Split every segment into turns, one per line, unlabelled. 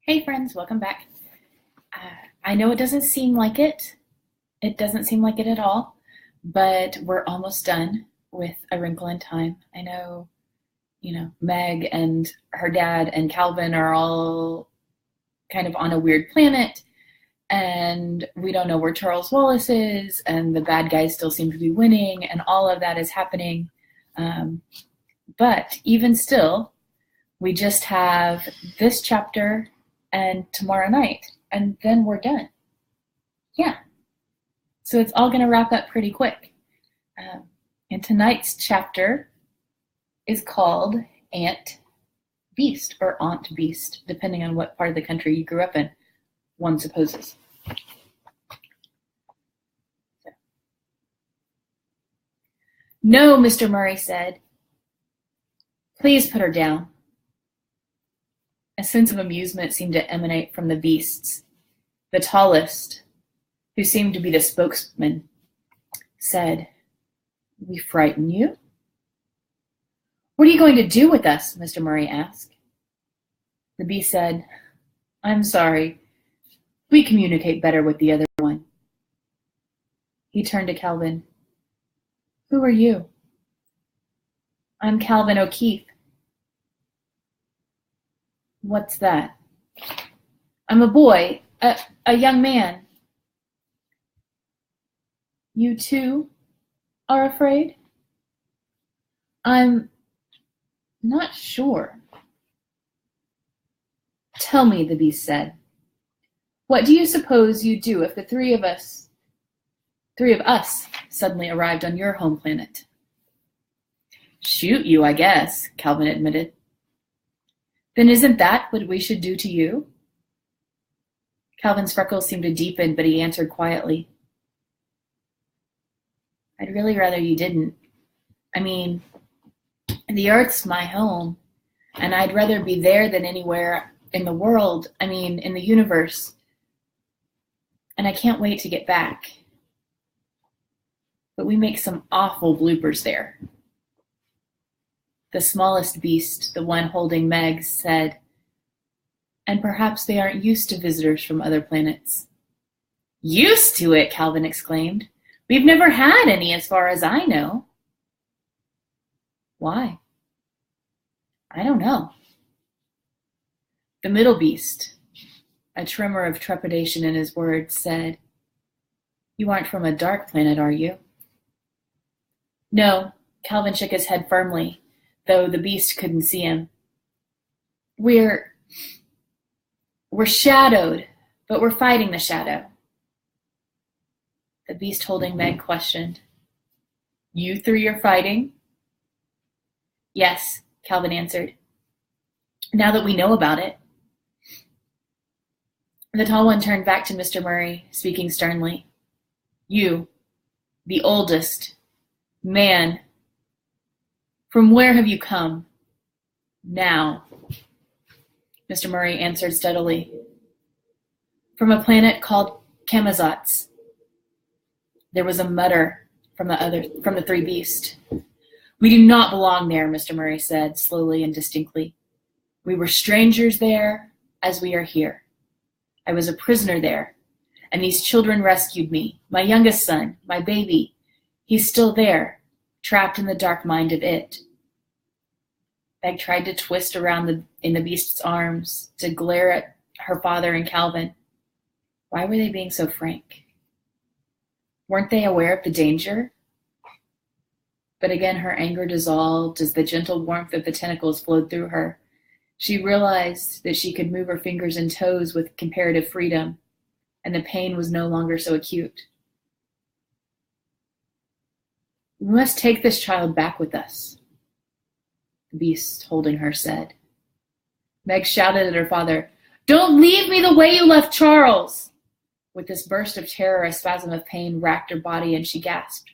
Hey friends, welcome back. I know it doesn't seem like it. It doesn't seem like it at all, but we're almost done with A Wrinkle in Time. I know, Meg and her dad and Calvin are all kind of on a weird planet, and we don't know where Charles Wallace is, and the bad guys still seem to be winning, and all of that is happening. But even still, we just have this chapter and tomorrow night, and then we're done. Yeah. So it's all going to wrap up pretty quick. And tonight's chapter is called Aunt Beast, or Aunt Beast, depending on what part of the country you grew up in, one supposes. No, Mr. Murray said. Please put her down. A sense of amusement seemed to emanate from the beasts. The tallest, who seemed to be the spokesman, said, "We frighten you?" "What are you going to do with us?" Mr. Murray asked. The beast said, "I'm sorry. We communicate better with the other one." He turned to Calvin. "Who are you?" "I'm Calvin O'Keefe." "What's that?" "I'm a boy, a young man." "You too are afraid?" "I'm not sure." "Tell me," the beast said, "what do you suppose you'd do if the three of us suddenly arrived on your home planet?" "Shoot you, I guess," Calvin admitted. "Then isn't that what we should do to you?" Calvin's freckles seemed to deepen, but he answered quietly, "I'd really rather you didn't. I mean, the Earth's my home, and I'd rather be there than anywhere in the world, in the universe. And I can't wait to get back. But we make some awful bloopers there." The smallest beast, the one holding Meg, said, "And perhaps they aren't used to visitors from other planets." "Used to it?" Calvin exclaimed. "We've never had any as far as I know." "Why?" "I don't know." The middle beast, a tremor of trepidation in his words, said, "You aren't from a dark planet, are you?" "No." Calvin shook his head firmly, though the beast couldn't see him. We're shadowed, but we're fighting the shadow." The beast holding Meg questioned, "You three are fighting?" "Yes," Calvin answered, "now that we know about it." The tall one turned back to Mr. Murray, speaking sternly. "You, the oldest, man, from where have you come? Now." Mr. Murray answered steadily, "From a planet called Camazotz." There was a mutter from the three beasts. "We do not belong there," Mr. Murray said, slowly and distinctly. "We were strangers there, as we are here. I was a prisoner there, and these children rescued me. My youngest son, my baby, he's still there, trapped in the dark mind of it." Meg tried to twist around in the beast's arms, to glare at her father and Calvin. Why were they being so frank? Weren't they aware of the danger? But again her anger dissolved as the gentle warmth of the tentacles flowed through her. She realized that she could move her fingers and toes with comparative freedom, and the pain was no longer so acute. "We must take this child back with us," the beast holding her said. Meg shouted at her father, "Don't leave me the way you left Charles!" With this burst of terror, a spasm of pain racked her body, and she gasped.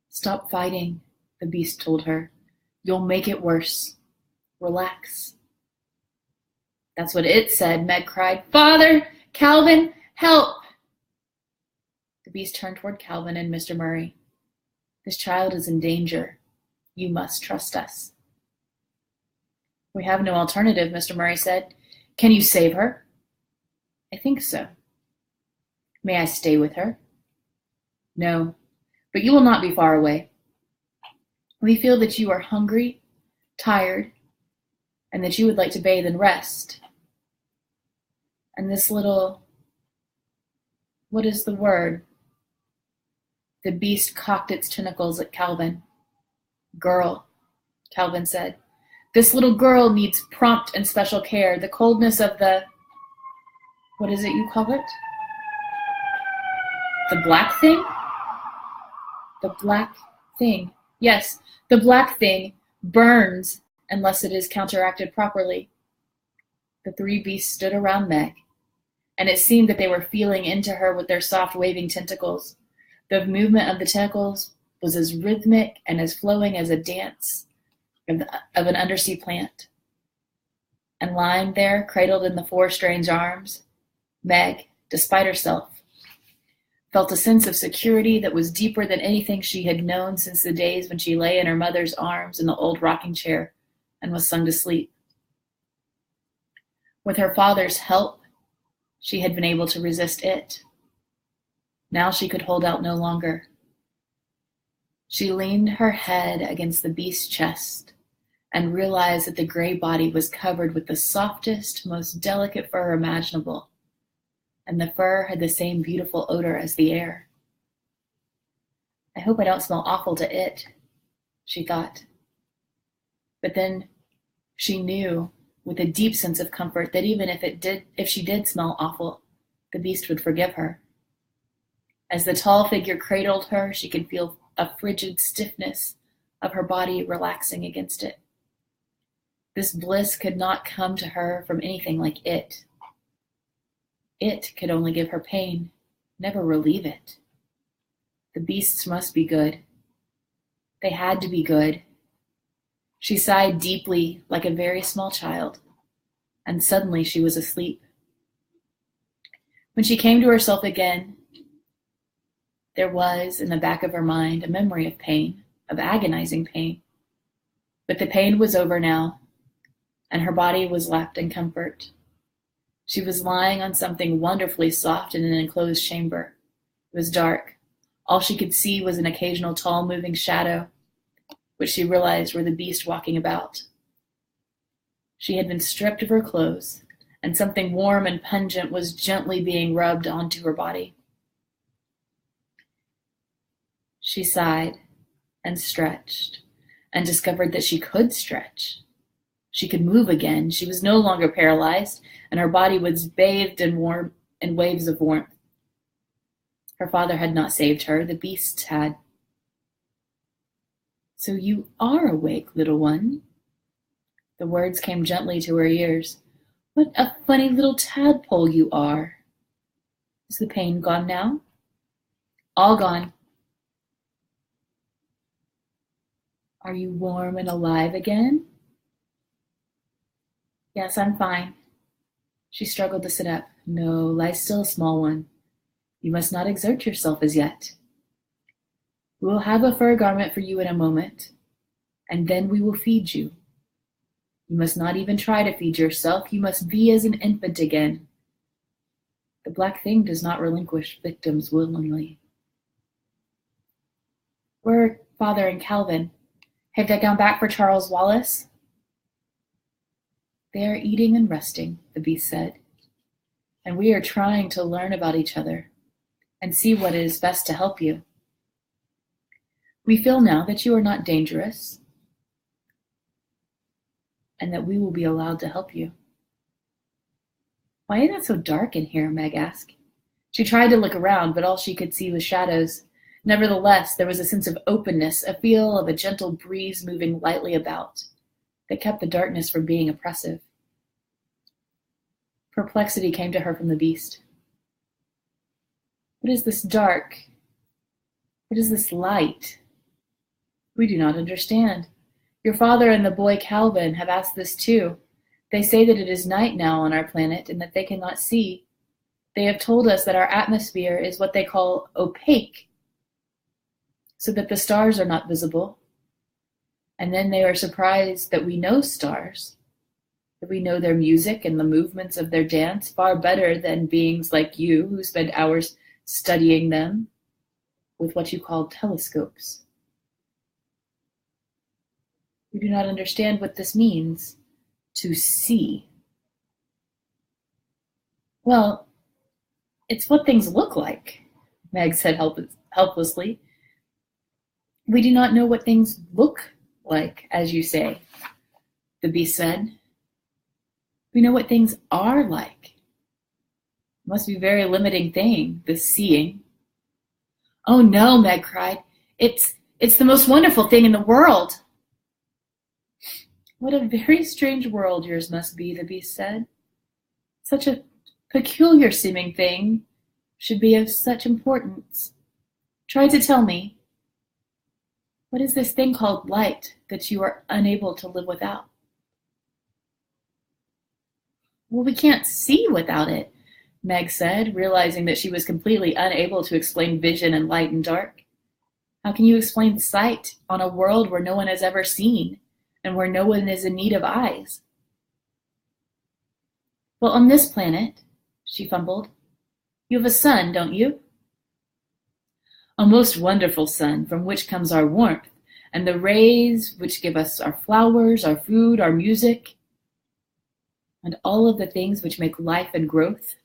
"Stop fighting," the beast told her. "You'll make it worse. Relax." "That's what it said," Meg cried. "Father! Calvin! Help!" The beast turned toward Calvin and Mr. Murray. "This child is in danger. You must trust us." "We have no alternative," Mr. Murray said. Can you save her? I think so. May I stay with her? No, but you will not be far away. We feel that you are hungry, tired, and that you would like to bathe and rest. And this little, what is the word? The beast cocked its tentacles at Calvin. Girl, Calvin said. This little girl needs prompt and special care. The coldness of the, what is it you call it? The black thing? The black thing. Yes, the black thing burns unless it is counteracted properly. The three beasts stood around Meg, and it seemed that they were feeling into her with their soft waving tentacles. The movement of the tentacles was as rhythmic and as flowing as a dance of an undersea plant. And lying there, cradled in the four strange arms, Meg, despite herself, felt a sense of security that was deeper than anything she had known since the days when she lay in her mother's arms in the old rocking chair and was sung to sleep. With her father's help, she had been able to resist it. Now she could hold out no longer. She leaned her head against the beast's chest and realized that the gray body was covered with the softest, most delicate fur imaginable, and the fur had the same beautiful odor as the air. I hope I don't smell awful to it, she thought. But then she knew with a deep sense of comfort that even if she did smell awful, the beast would forgive her. As the tall figure cradled her, she could feel a frigid stiffness of her body relaxing against it. This bliss could not come to her from anything like it. It could only give her pain, never relieve it. The beasts must be good. They had to be good. She sighed deeply like a very small child, and suddenly she was asleep. When she came to herself again, there was in the back of her mind a memory of pain, of agonizing pain. But the pain was over now, and her body was left in comfort. She was lying on something wonderfully soft in an enclosed chamber. It was dark. All she could see was an occasional tall moving shadow, which she realized were the beast walking about. She had been stripped of her clothes, and something warm and pungent was gently being rubbed onto her body. She sighed and stretched, and discovered that she could stretch. She could move again. She was no longer paralyzed, and her body was bathed in waves of warmth. Her father had not saved her. The beasts had. So you are awake, little one. The words came gently to her ears. What a funny little tadpole you are. Is the pain gone now? All gone. Are you warm and alive again? Yes, I'm fine. She struggled to sit up. No, lie still, small one. You must not exert yourself as yet. We will have a fur garment for you in a moment, and then we will feed you. You must not even try to feed yourself. You must be as an infant again. The black thing does not relinquish victims willingly. Where are Father and Calvin? Have they gone back for Charles Wallace? They are eating and resting, the beast said, and we are trying to learn about each other and see what is best to help you. We feel now that you are not dangerous and that we will be allowed to help you. Why is it so dark in here? Meg asked. She tried to look around, but all she could see was shadows. Nevertheless, there was a sense of openness, a feel of a gentle breeze moving lightly about that kept the darkness from being oppressive. Perplexity came to her from the beast. What is this dark? What is this light? We do not understand. Your father and the boy Calvin have asked this too. They say that it is night now on our planet and that they cannot see. They have told us that our atmosphere is what they call opaque, so that the stars are not visible. And then they are surprised that we know stars. that we know their music and the movements of their dance far better than beings like you who spend hours studying them with what you call telescopes. We do not understand what this means, to see. Well, it's what things look like, Meg said helplessly. We do not know what things look like, as you say, the beast said. We know what things are like. It must be a very limiting thing, this seeing. Oh no, Meg cried. It's the most wonderful thing in the world. What a very strange world yours must be, the beast said. Such a peculiar seeming thing should be of such importance. Try to tell me, what is this thing called light that you are unable to live without? Well, we can't see without it, Meg said, realizing that she was completely unable to explain vision and light and dark. How can you explain sight on a world where no one has ever seen and where no one is in need of eyes? Well, on this planet, she fumbled, you have a sun, don't you? A most wonderful sun from which comes our warmth and the rays which give us our flowers, our food, our music, and all of the things which make life and growth.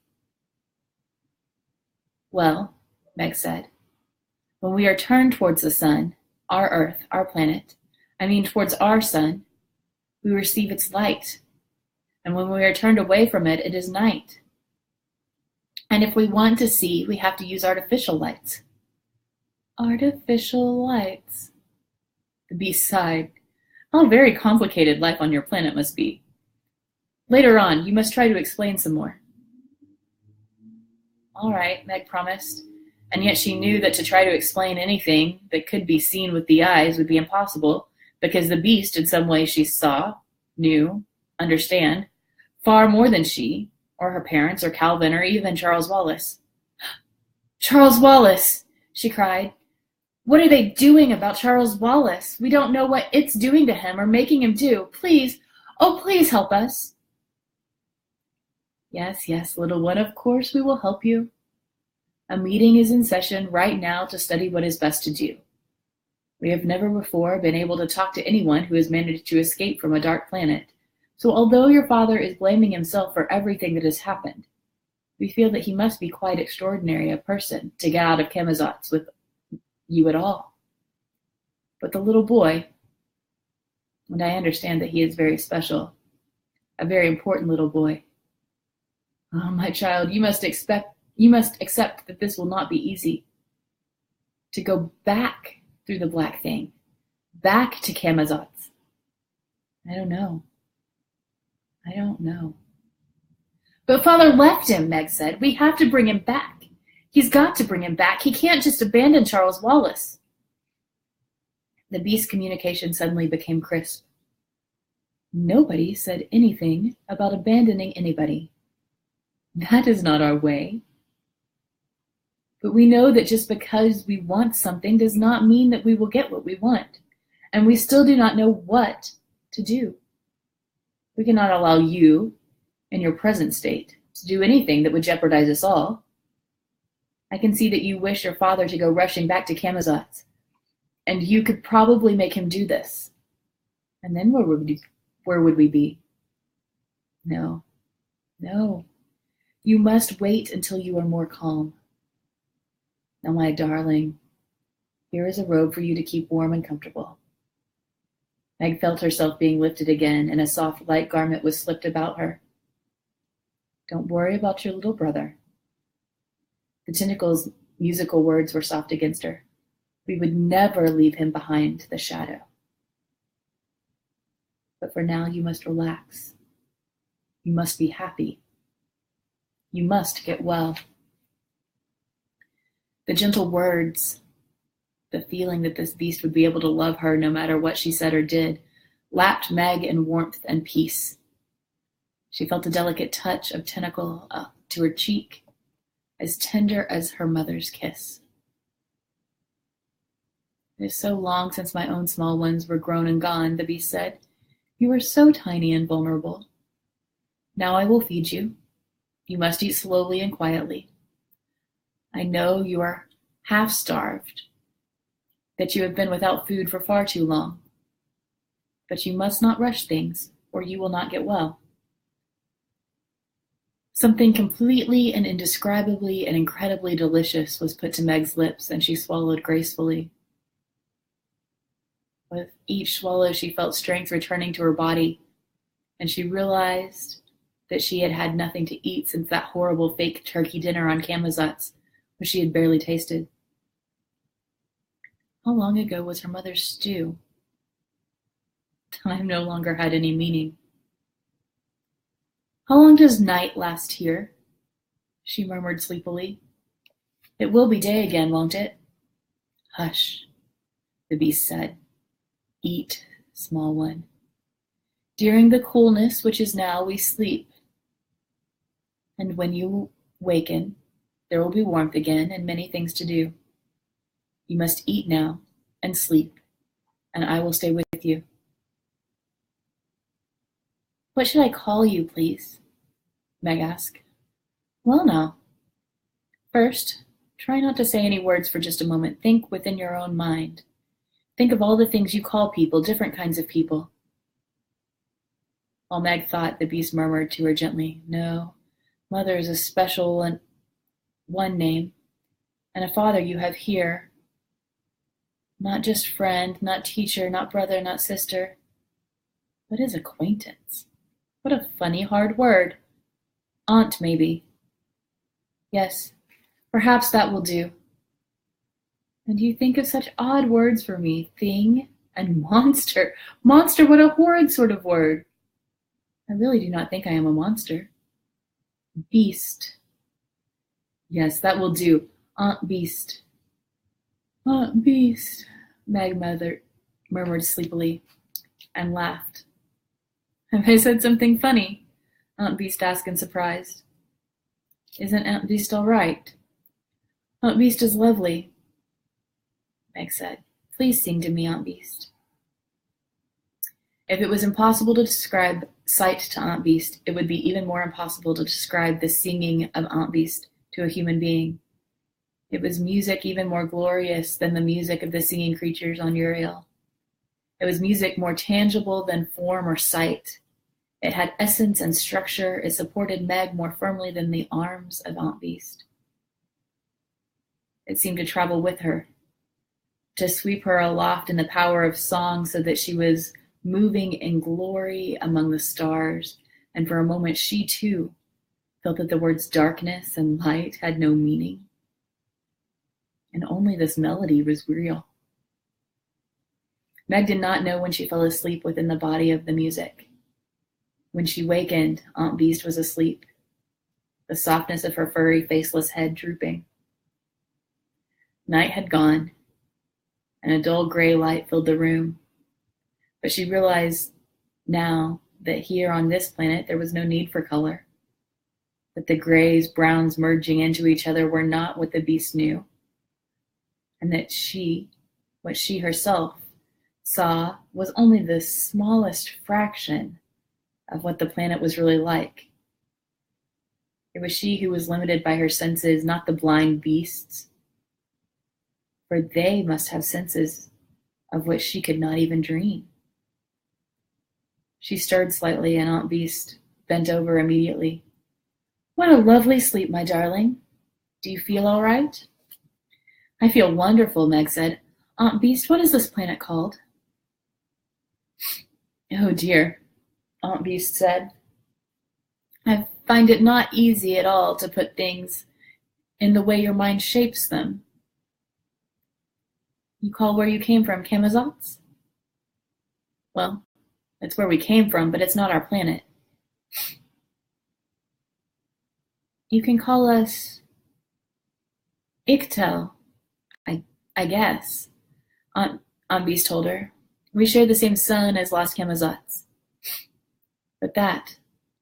Well, Meg said, when we are turned towards the sun, our earth, our planet, towards our sun, we receive its light. And when we are turned away from it, it is night. And if we want to see, we have to use artificial lights. Artificial lights. The beast sighed. How very complicated life on your planet must be. Later on, you must try to explain some more. All right, Meg promised. And yet she knew that to try to explain anything that could be seen with the eyes would be impossible, because the beast in some way she saw, knew, understand, far more than she, or her parents, or Calvin, or even Charles Wallace. Charles Wallace, she cried. What are they doing about Charles Wallace? We don't know what it's doing to him or making him do. Please, oh, please help us. Yes, yes, little one, of course we will help you. A meeting is in session right now to study what is best to do. We have never before been able to talk to anyone who has managed to escape from a dark planet. So although your father is blaming himself for everything that has happened, we feel that he must be quite extraordinary a person to get out of Camazotz with you at all. But the little boy, and I understand that he is very special, a very important little boy. Oh, my child, you must accept that this will not be easy. To go back through the black thing, back to Camazotz. I don't know. But father left him, Meg said. We have to bring him back. He's got to bring him back. He can't just abandon Charles Wallace. The beast's communication suddenly became crisp. Nobody said anything about abandoning anybody. That is not our way. But we know that just because we want something does not mean that we will get what we want, and we still do not know what to do. We cannot allow you, in your present state, to do anything that would jeopardize us all. I can see that you wish your father to go rushing back to Camazotz, and you could probably make him do this. And then where would we be? No. You must wait until you are more calm. Now, my darling, here is a robe for you to keep warm and comfortable. Meg felt herself being lifted again, and a soft, light garment was slipped about her. Don't worry about your little brother. The tentacle's musical words were soft against her. We would never leave him behind the shadow. But for now, you must relax. You must be happy. You must get well. The gentle words, the feeling that this beast would be able to love her no matter what she said or did, lapped Meg in warmth and peace. She felt a delicate touch of tentacle up to her cheek, as tender as her mother's kiss. It is so long since my own small ones were grown and gone, the beast said. You were so tiny and vulnerable. Now I will feed you. You must eat slowly and quietly. I know you are half-starved, that you have been without food for far too long. But you must not rush things, or you will not get well. Something completely and indescribably and incredibly delicious was put to Meg's lips, and she swallowed gracefully. With each swallow, she felt strength returning to her body, and she realized that she had had nothing to eat since that horrible fake turkey dinner on Camazotz, which she had barely tasted. How long ago was her mother's stew? Time no longer had any meaning. How long does night last here? She murmured sleepily. It will be day again, won't it? Hush, the beast said. Eat, small one. During the coolness which is now we sleep. And when you waken, there will be warmth again and many things to do. You must eat now and sleep, and I will stay with you. What should I call you, please? Meg asked. Well now, first, try not to say any words for just a moment. Think within your own mind. Think of all the things you call people, different kinds of people. While Meg thought, the beast murmured to her gently, No, mother is a special and one name, and a father you have here. Not just friend, not teacher, not brother, not sister. What is acquaintance? What a funny, hard word. Aunt, maybe. Yes, perhaps that will do. And you think of such odd words for me, thing and monster. Monster, what a horrid sort of word. I really do not think I am a monster. Beast. Yes, that will do. Aunt Beast. Aunt Beast, Meg murmured sleepily and laughed. Have I said something funny? Aunt Beast asked in surprise. Isn't Aunt Beast all right? Aunt Beast is lovely, Meg said. Please sing to me, Aunt Beast. If it was impossible to describe sight to Aunt Beast, it would be even more impossible to describe the singing of Aunt Beast to a human being. It was music even more glorious than the music of the singing creatures on Uriel. It was music more tangible than form or sight. It had essence and structure. It supported Meg more firmly than the arms of Aunt Beast. It seemed to travel with her, to sweep her aloft in the power of song so that she was moving in glory among the stars, and for a moment she too felt that the words darkness and light had no meaning, and only this melody was real. Meg did not know when she fell asleep within the body of the music. When she wakened, Aunt Beast was asleep, the softness of her furry, faceless head drooping. Night had gone, and a dull gray light filled the room, but she realized now that here on this planet there was no need for color, that the grays, browns merging into each other were not what the beast knew, and that what she herself saw was only the smallest fraction of what the planet was really like. It was she who was limited by her senses, not the blind beasts, for they must have senses of which she could not even dream. She stirred slightly, and Aunt Beast bent over immediately. What a lovely sleep, my darling. Do you feel all right? I feel wonderful, Meg said. Aunt Beast, what is this planet called? Oh dear, Aunt Beast said. I find it not easy at all to put things in the way your mind shapes them. You call where you came from Camazotz? Well, it's where we came from, but it's not our planet. You can call us Ichtel, I guess, Aunt Beast told her. We share the same sun as Lost Camazotz. But that,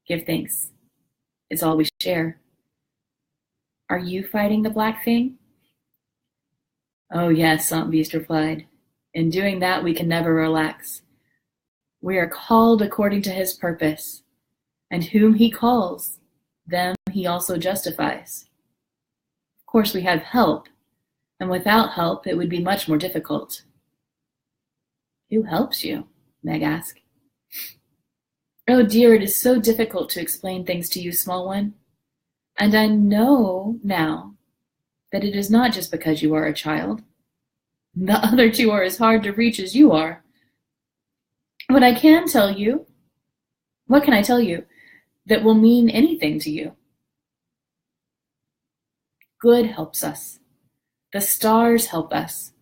give thanks, is all we share. Are you fighting the black thing? Oh yes, Aunt Beast replied. In doing that we can never relax. We are called according to his purpose. and whom he calls, them he also justifies. Of course, we have help, and without help it would be much more difficult. Who helps you? Meg asked. Oh dear, it is so difficult to explain things to you, small one. And I know now that it is not just because you are a child. The other two are as hard to reach as you are. What can I tell you that will mean anything to you? Good helps us. The stars help us.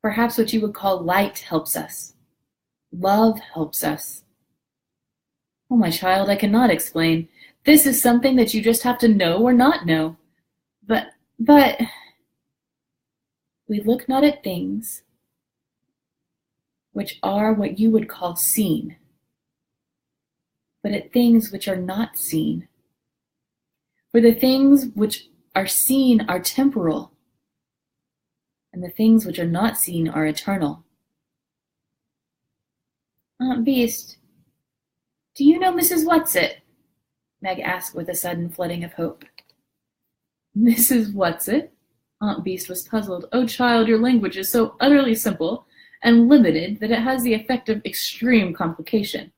Perhaps what you would call light helps us. Love helps us. Oh, my child, I cannot explain. This is something that you just have to know or not know. But, we look not at things which are what you would call seen, but at things which are not seen. For the things which are seen are temporal, and the things which are not seen are eternal. Aunt Beast, do you know Mrs. Whatsit? Meg asked with a sudden flooding of hope. Mrs. Whatsit? Aunt Beast was puzzled. Oh, child, your language is so utterly simple and limited that it has the effect of extreme complication.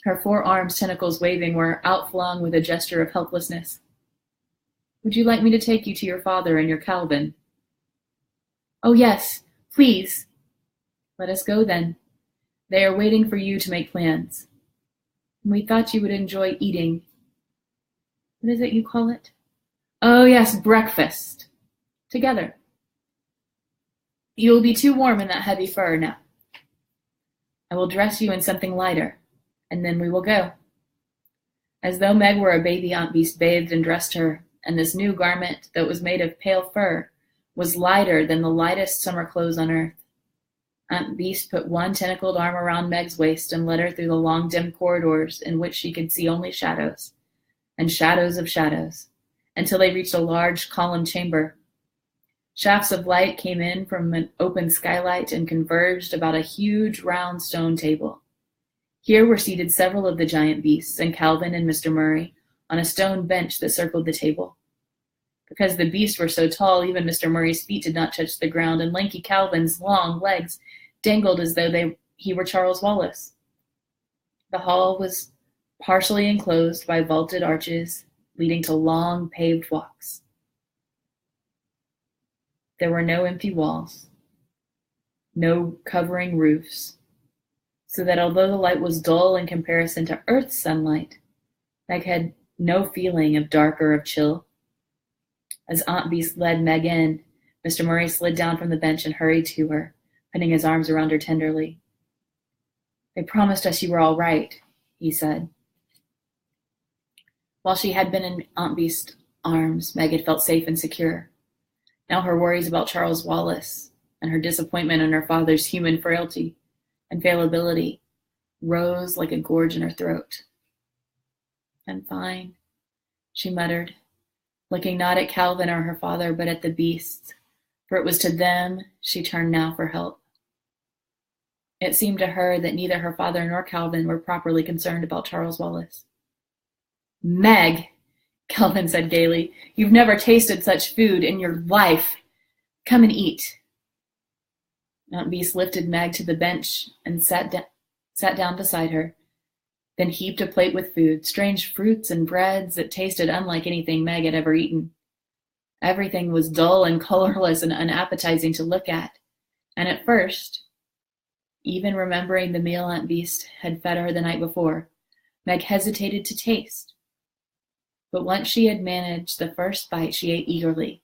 Her forearms, tentacles waving, were outflung with a gesture of helplessness. Would you like me to take you to your father and your Calvin? Oh, yes, please. Let us go, then. They are waiting for you to make plans. We thought you would enjoy eating. What is it you call it? Oh, yes, breakfast. Together. You will be too warm in that heavy fur now. I will dress you in something lighter, and then we will go. As though Meg were a baby, Aunt Beast bathed and dressed her, and this new garment, that was made of pale fur, was lighter than the lightest summer clothes on earth. Aunt Beast put one tentacled arm around Meg's waist and led her through the long, dim corridors in which she could see only shadows, and shadows of shadows, until they reached a large columned chamber. Shafts of light came in from an open skylight and converged about a huge round stone table. Here were seated several of the giant beasts, and Calvin and Mr. Murray, on a stone bench that circled the table. Because the beasts were so tall, even Mr. Murray's feet did not touch the ground, and lanky Calvin's long legs dangled as though he were Charles Wallace. The hall was partially enclosed by vaulted arches leading to long paved walks. There were no empty walls, no covering roofs, so that although the light was dull in comparison to Earth's sunlight, Meg had no feeling of dark or of chill. As Aunt Beast led Meg in, Mr. Murray slid down from the bench and hurried to her, putting his arms around her tenderly. They promised us you were all right, he said. While she had been in Aunt Beast's arms, Meg had felt safe and secure. Now her worries about Charles Wallace and her disappointment in her father's human frailty and fallibility rose like a gorge in her throat. I'm fine, she muttered, looking not at Calvin or her father, but at the beasts, for it was to them she turned now for help. It seemed to her that neither her father nor Calvin were properly concerned about Charles Wallace. Meg, Calvin said gaily, you've never tasted such food in your life. Come and eat. Aunt Beast lifted Meg to the bench and sat down beside her, then heaped a plate with food, strange fruits and breads that tasted unlike anything Meg had ever eaten. Everything was dull and colorless and unappetizing to look at, and at first, even remembering the meal Aunt Beast had fed her the night before, Meg hesitated to taste. But once she had managed the first bite, she ate eagerly.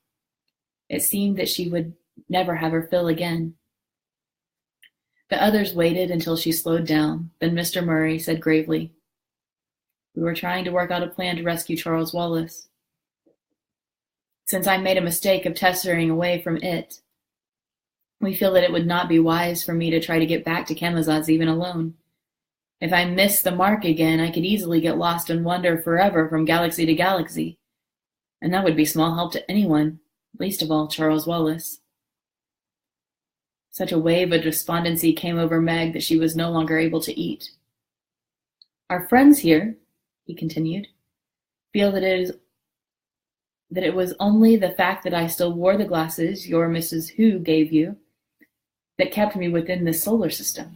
It seemed that she would never have her fill again. The others waited until she slowed down. Then Mr. Murray said gravely, we were trying to work out a plan to rescue Charles Wallace. Since I made a mistake of tethering away from it, we feel that it would not be wise for me to try to get back to Camazotz even alone. If I missed the mark again, I could easily get lost and wander forever from galaxy to galaxy, and that would be small help to anyone, least of all Charles Wallace. Such a wave of despondency came over Meg that she was no longer able to eat. Our friends here, he continued, feel that it was only the fact that I still wore the glasses your Mrs. Who gave you that kept me within this solar system.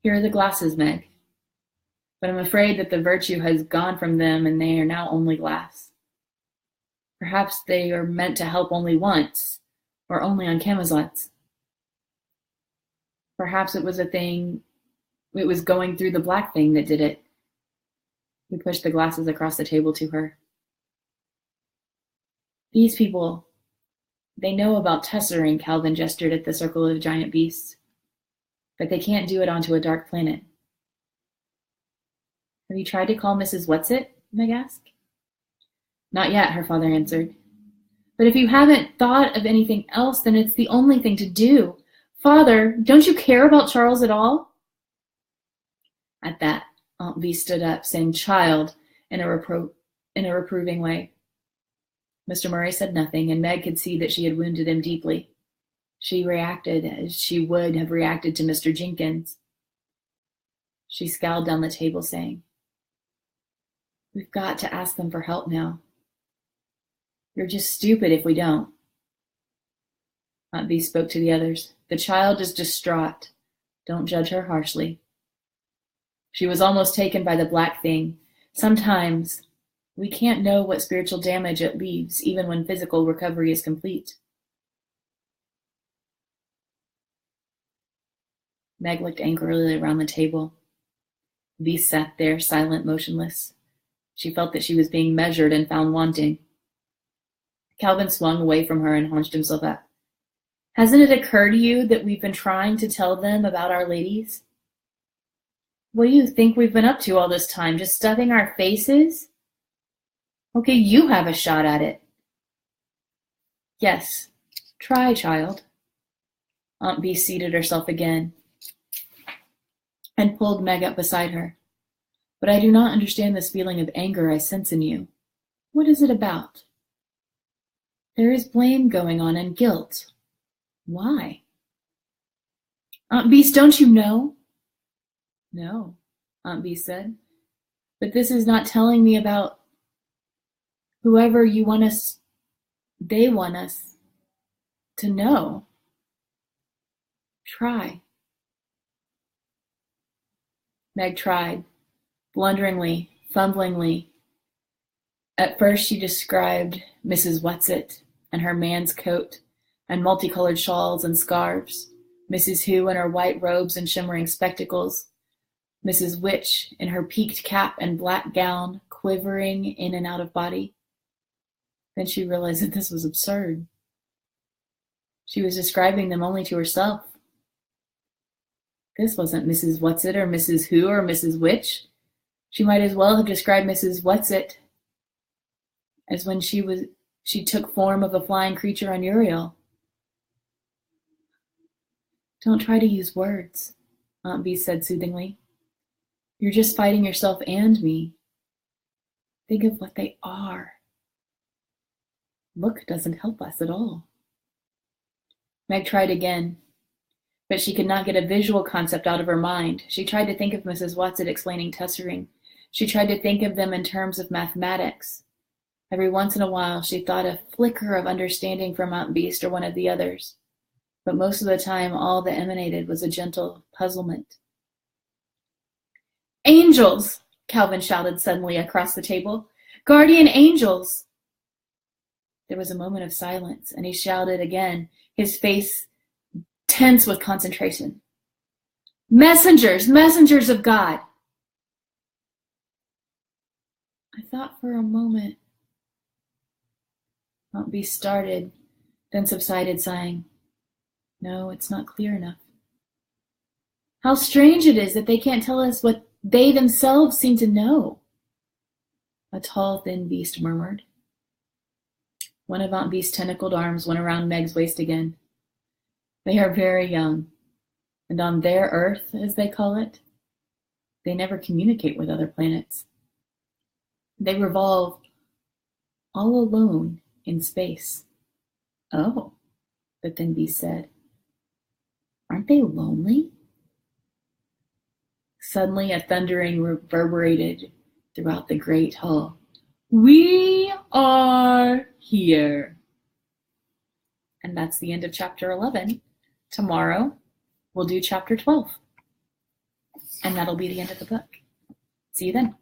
Here are the glasses, Meg, but I'm afraid that the virtue has gone from them and they are now only glass. Perhaps they are meant to help only once, or only on Camazotz. Perhaps it was going through the black thing that did it. He pushed the glasses across the table to her. These people, they know about tessering, Calvin gestured at the circle of giant beasts, but they can't do it onto a dark planet. Have you tried to call Mrs. Whatsit? Meg asked. Not yet, her father answered. But if you haven't thought of anything else, then it's the only thing to do. Father, don't you care about Charles at all? At that, Aunt Bee stood up, saying child in a reproving way. Mr. Murray said nothing, and Meg could see that she had wounded him deeply. She reacted as she would have reacted to Mr. Jenkins. She scowled down the table, saying, We've got to ask them for help now. You're just stupid if we don't. Aunt Bee spoke to the others. The child is distraught. Don't judge her harshly. She was almost taken by the black thing. Sometimes we can't know what spiritual damage it leaves, even when physical recovery is complete. Meg looked angrily around the table. Bee sat there, silent, motionless. She felt that she was being measured and found wanting. Calvin swung away from her and haunched himself up. Hasn't it occurred to you that we've been trying to tell them about Our Ladies? What do you think we've been up to all this time? Just stuffing our faces? Okay, you have a shot at it. Yes, try, child. Aunt Bee seated herself again and pulled Meg up beside her. But I do not understand this feeling of anger I sense in you. What is it about? There is blame going on and guilt. Why? Aunt Beast, don't you know? No, Aunt Bee said. But this is not telling me about whoever they want us to know. Try. Meg tried, blunderingly, fumblingly. At first she described Mrs. Whatsit and her man's coat and multicolored shawls and scarves, Mrs. Who in her white robes and shimmering spectacles, Mrs. Witch in her peaked cap and black gown, quivering in and out of body. Then she realized that this was absurd. She was describing them only to herself. This wasn't Mrs. Whatsit or Mrs. Who or Mrs. Witch. She might as well have described Mrs. Whatsit as when she took form of a flying creature on Uriel. Don't try to use words, Aunt Bee said soothingly. You're just fighting yourself and me. Think of what they are. Look doesn't help us at all. Meg tried again, but she could not get a visual concept out of her mind. She tried to think of Mrs. Whatsit explaining tessering. She tried to think of them in terms of mathematics. Every once in a while she thought a flicker of understanding from Aunt Beast or one of the others, but most of the time all that emanated was a gentle puzzlement. Angels! Calvin shouted suddenly across the table. Guardian angels! There was a moment of silence, and he shouted again, his face tense with concentration. Messengers! Messengers of God! I thought for a moment. Aunt Bee started, then subsided, sighing. No, it's not clear enough. How strange it is that they can't tell us what they themselves seem to know, a tall, thin beast murmured. One of Aunt Bee's tentacled arms went around Meg's waist again. They are very young, and on their Earth, as they call it, they never communicate with other planets. They revolve all alone in space. Oh, the thin beast said. Aren't they lonely? Suddenly a thundering reverberated throughout the great hall. We are here. And that's the end of chapter 11. Tomorrow, we'll do chapter 12. And that'll be the end of the book. See you then.